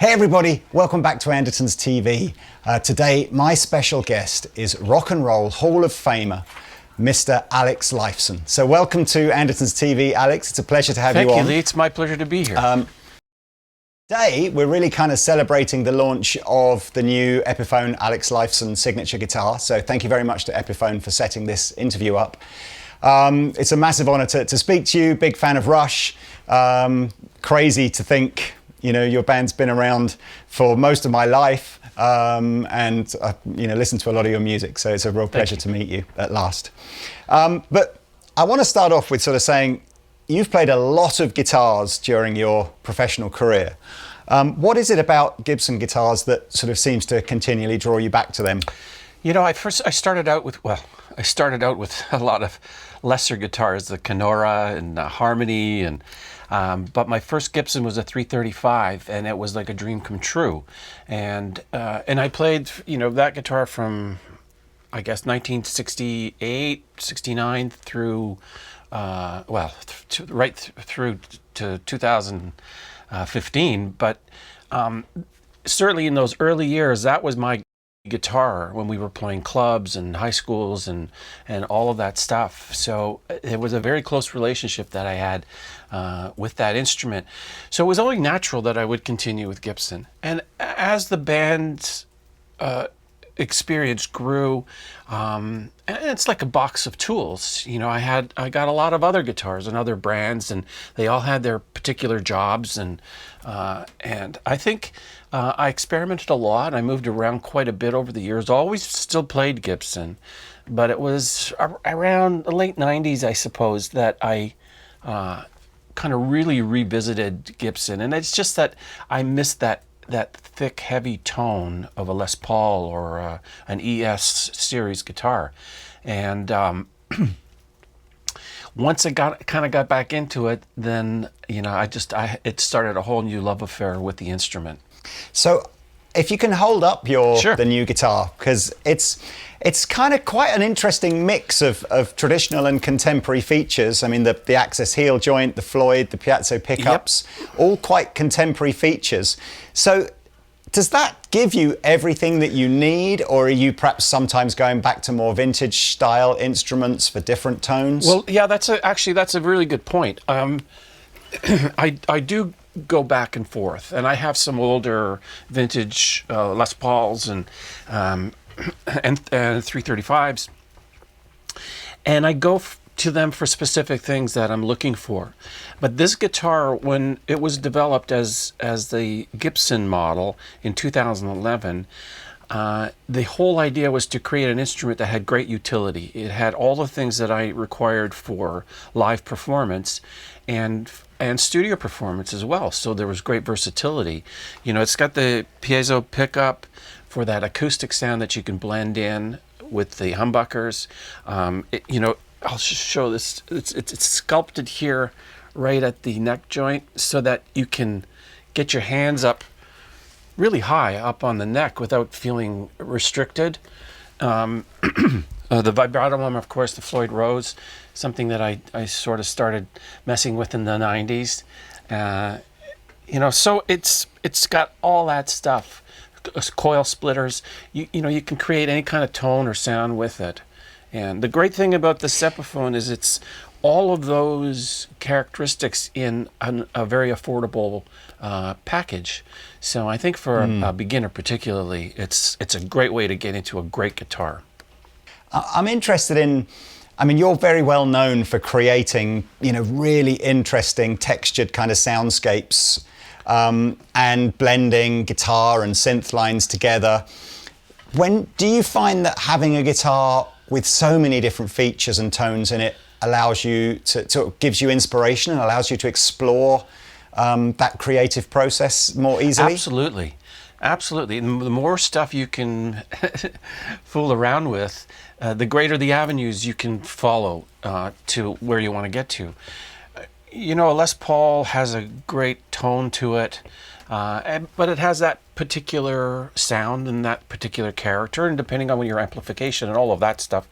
Hey everybody, welcome back to Andertons TV. Today, my special guest is Rock and Roll Hall of Famer, Mr. Alex Lifeson. So welcome to Andertons TV, Alex. It's a pleasure to have you on. Thank you, Lee. It's my pleasure to be here. Today, we're really kind of celebrating the launch of the new Epiphone Alex Lifeson signature guitar. So thank you very much to Epiphone for setting this interview up. It's a massive honor to speak to you. Big fan of Rush. Crazy to think, you know, your band's been around for most of my life, and I, listen to a lot of your music. So it's a real pleasure to meet you at last. But I want to start off with sort of saying, you've played a lot of guitars during your professional career. What is it about Gibson guitars that sort of seems to continually draw you back to them? You know, I started out with a lot of lesser guitars, the Kenora and Harmony, and but my first Gibson was a 335, and it was like a dream come true. And I played, that guitar from, I guess, 1968, 69 through, right through to 2015. But certainly in those early years, that was my guitar when we were playing clubs and high schools and all of that stuff. So it was a very close relationship that I had with that instrument. So it was only natural that I would continue with Gibson. And as the band's experience grew, and it's like a box of tools. I got a lot of other guitars and other brands, and they all had their particular jobs. And I think I experimented a lot. I moved around quite a bit over the years. Always still played Gibson, but it was around the late 90s, I suppose, that I kind of really revisited Gibson. And it's just that I missed that thick, heavy tone of a Les Paul or an ES series guitar. And once I got back into it, then it started a whole new love affair with the instrument. So if you can hold up Sure. the new guitar, because it's kind of quite an interesting mix of traditional and contemporary features. I mean, the Access heel joint, the Floyd, the piezo pickups, all quite contemporary features. So does that give you everything that you need, or are you perhaps sometimes going back to more vintage style instruments for different tones? Well, yeah, that's a really good point. I do go back and forth, and I have some older vintage Les Pauls and 335s, and I go to them for specific things that I'm looking for. But this guitar, when it was developed as the Gibson model in 2011, the whole idea was to create an instrument that had great utility. It had all the things that I required for live performance and studio performance as well. So there was great versatility. It's got the piezo pickup for that acoustic sound that you can blend in with the humbuckers. I'll just show this. It's sculpted here right at the neck joint so that you can get your hands up really high up on the neck without feeling restricted. The vibrato one, of course, the Floyd Rose, something that I sort of started messing with in the 90s. So it's got all that stuff. Coil splitters. You can create any kind of tone or sound with it. And the great thing about the Epiphone is it's all of those characteristics in a very affordable package. So I think for a beginner particularly, it's a great way to get into a great guitar. I'm interested in, you're very well known for creating, really interesting textured kind of soundscapes and blending guitar and synth lines together. Do you find that having a guitar with so many different features and tones in it allows you to gives you inspiration and allows you to explore that creative process more easily? Absolutely. And the more stuff you can fool around with, the greater the avenues you can follow to where you want to get to. A Les Paul has a great tone to it, but it has that particular sound and that particular character, and depending on your amplification and all of that stuff,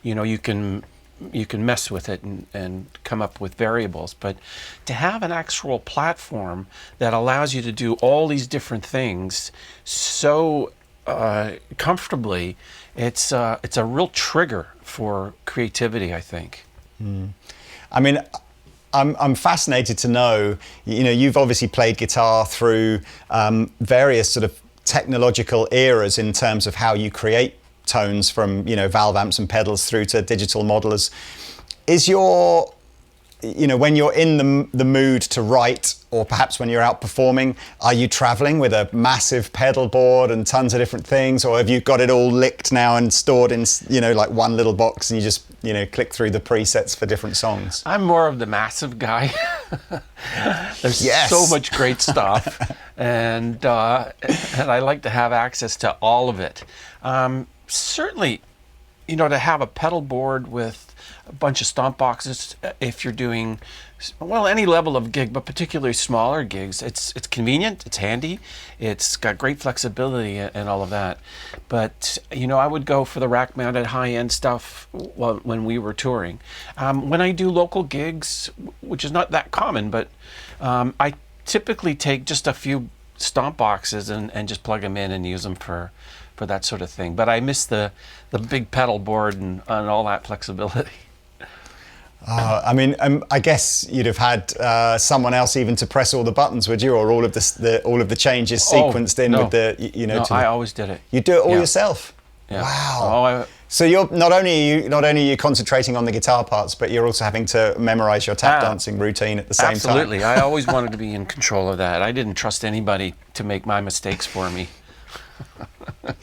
you can you can mess with it and come up with variables. But to have an actual platform that allows you to do all these different things so comfortably, it's a real trigger for creativity, I think. I mean, I'm fascinated to know, you've obviously played guitar through various sort of technological eras in terms of how you create tones, from valve amps and pedals through to digital modelers. Is your when you're in the mood to write, or perhaps when you're out performing, are you traveling with a massive pedal board and tons of different things, or have you got it all licked now and stored in like one little box, and you just click through the presets for different songs? I'm more of the massive guy. There's so much great stuff, and I like to have access to all of it. Certainly, to have a pedal board with a bunch of stomp boxes, if you're doing, well, any level of gig, but particularly smaller gigs, it's convenient, it's handy, it's got great flexibility and all of that. But, I would go for the rack-mounted high-end stuff when we were touring. When I do local gigs, which is not that common, but I typically take just a few stomp boxes and just plug them in and use them for that sort of thing. But I miss the big pedal board and all that flexibility. I mean, I guess you'd have had someone else even to press all the buttons, would you, or all of the changes sequenced in with the No, I always did it. You do it all yourself. Yeah. Wow. So you're not only are you concentrating on the guitar parts, but you're also having to memorize your tap dancing routine at the same time. Absolutely. I always wanted to be in control of that. I didn't trust anybody to make my mistakes for me.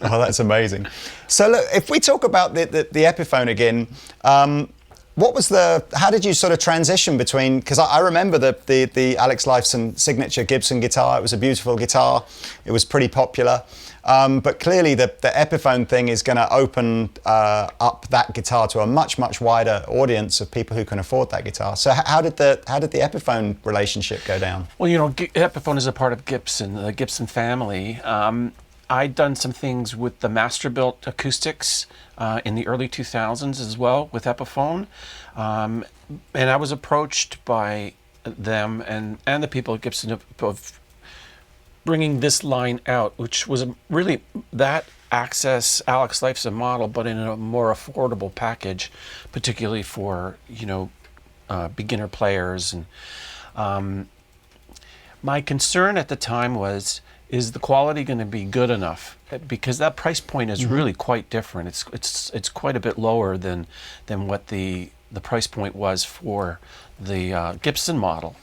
Oh, that's amazing. So look, if we talk about the Epiphone again, how did you sort of transition between, because I remember the Alex Lifeson signature Gibson guitar. It was a beautiful guitar. It was pretty popular. But clearly the Epiphone thing is going to open up that guitar to a much, much wider audience of people who can afford that guitar. So how did the Epiphone relationship go down? Well, Epiphone is a part of Gibson, the Gibson family. I'd done some things with the Masterbuilt acoustics in the early 2000s as well with Epiphone. And I was approached by them and the people at Gibson of bringing this line out, which was really that Access Alex Lifeson model, but in a more affordable package, particularly for beginner players. And my concern at the time was, is the quality going to be good enough? Because that price point is really quite different. It's quite a bit lower than what the price point was for the Gibson model.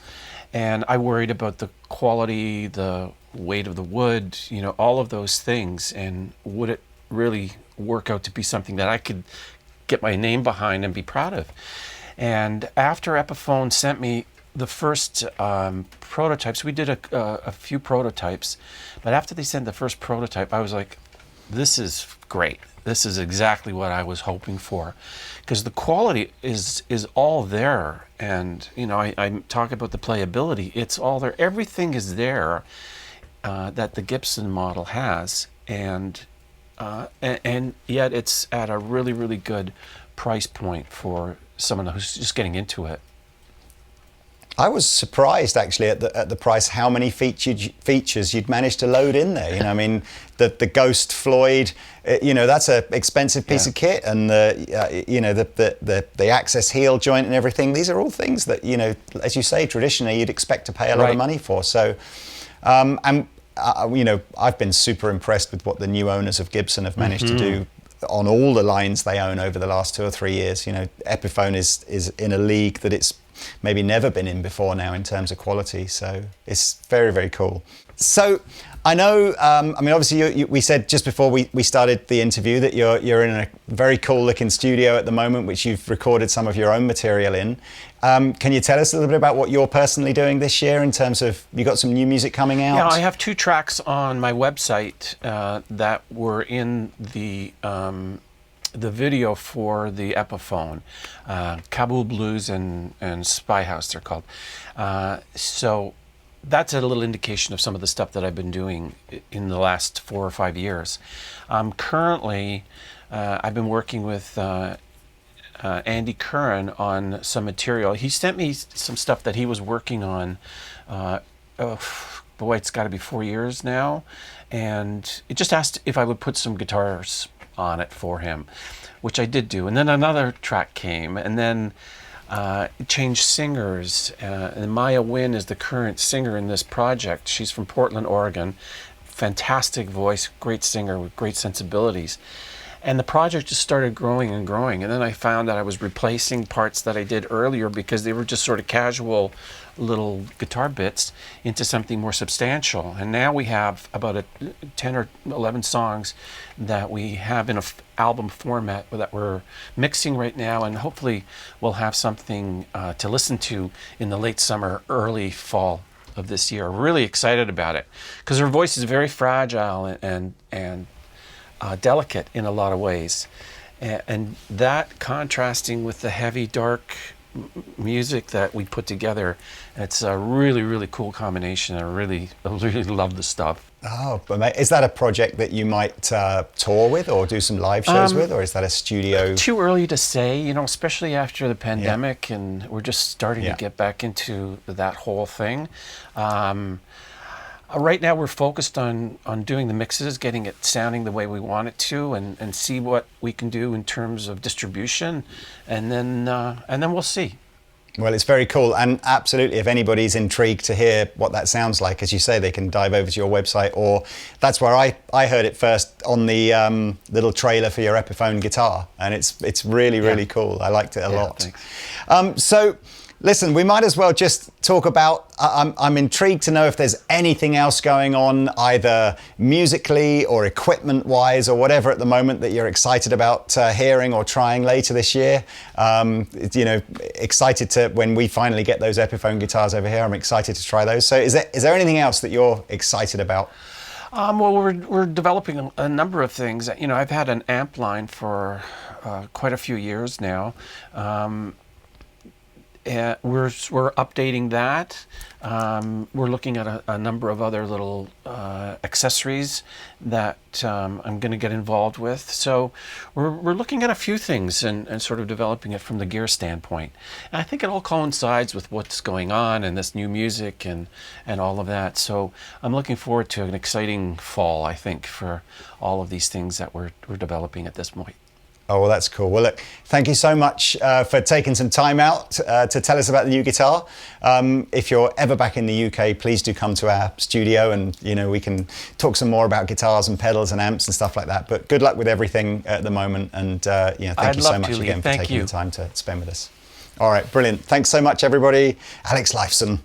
And I worried about the quality, the weight of the wood, all of those things. And would it really work out to be something that I could get my name behind and be proud of? And after Epiphone sent me the first prototypes, we did a few prototypes, but after they sent the first prototype, I was like, this is great. This is exactly what I was hoping for, because the quality is all there. And I talk about the playability. It's all there. Everything is there that the Gibson model has, and yet it's at a really, really good price point for someone who's just getting into it. I was surprised actually at the price, how many features you'd managed to load in there. I mean, the Ghost Floyd, that's an expensive piece of kit, and the Access heel joint and everything. These are all things that as you say, traditionally you'd expect to pay a lot of money for. So, I've been super impressed with what the new owners of Gibson have managed to do on all the lines they own over the last 2 or 3 years. Epiphone is in a league that it's maybe never been in before now in terms of quality. So it's very, very cool. So I know, obviously we said just before we started the interview that you're in a very cool looking studio at the moment, which you've recorded some of your own material in. Can you tell us a little bit about what you're personally doing this year in terms of, you got some new music coming out? Yeah, I have 2 tracks on my website that were in the video for the Epiphone, Kabul Blues and Spy House, they're called. So that's a little indication of some of the stuff that I've been doing in the last 4 or 5 years. Currently, I've been working with Andy Curran on some material. He sent me some stuff that he was working on. Boy, it's got to be 4 years now, and it just asked if I would put some guitars on it for him, which I did do. And then another track came, and then it changed singers. And Maya Wynn is the current singer in this project. She's from Portland, Oregon. Fantastic voice, great singer with great sensibilities. And the project just started growing and growing. And then I found that I was replacing parts that I did earlier because they were just sort of casual little guitar bits into something more substantial. And now we have about 10 or 11 songs that we have in an album format that we're mixing right now. And hopefully we'll have something to listen to in the late summer, early fall of this year. Really excited about it because her voice is very fragile and delicate in a lot of ways, and that contrasting with the heavy, dark music that we put together, it's a really, really cool combination. I really love the stuff. Oh, but is that a project that you might tour with or do some live shows with, or is that a studio? Too early to say, you know, especially after the pandemic, and we're just starting to get back into that whole thing. Right now we're focused on doing the mixes, getting it sounding the way we want it to, and see what we can do in terms of distribution, and then we'll see. Well, it's very cool, and absolutely, if anybody's intrigued to hear what that sounds like, as you say, they can dive over to your website, or that's where I heard it first, on the little trailer for your Epiphone guitar, and it's really cool. I liked it a lot. Thanks. So listen, we might as well just talk about, I'm intrigued to know if there's anything else going on, either musically or equipment-wise or whatever at the moment that you're excited about hearing or trying later this year. You know, excited to, when we finally get those Epiphone guitars over here, I'm excited to try those. So is there anything else that you're excited about? Well, we're developing a number of things. You know, I've had an amp line for quite a few years now. We're updating that. We're looking at a number of other little accessories that I'm going to get involved with. So we're looking at a few things and sort of developing it from the gear standpoint. And I think it all coincides with what's going on and this new music and all of that. So I'm looking forward to an exciting fall, I think, for all of these things that we're developing at this point. Oh, well, that's cool. Well, look, thank you so much for taking some time out to tell us about the new guitar. If you're ever back in the UK, please do come to our studio, and you know, we can talk some more about guitars and pedals and amps and stuff like that. But good luck with everything at the moment, and you know, thank you so much again for taking the time to spend with us. All right, brilliant. Thanks so much, everybody. Alex Lifeson.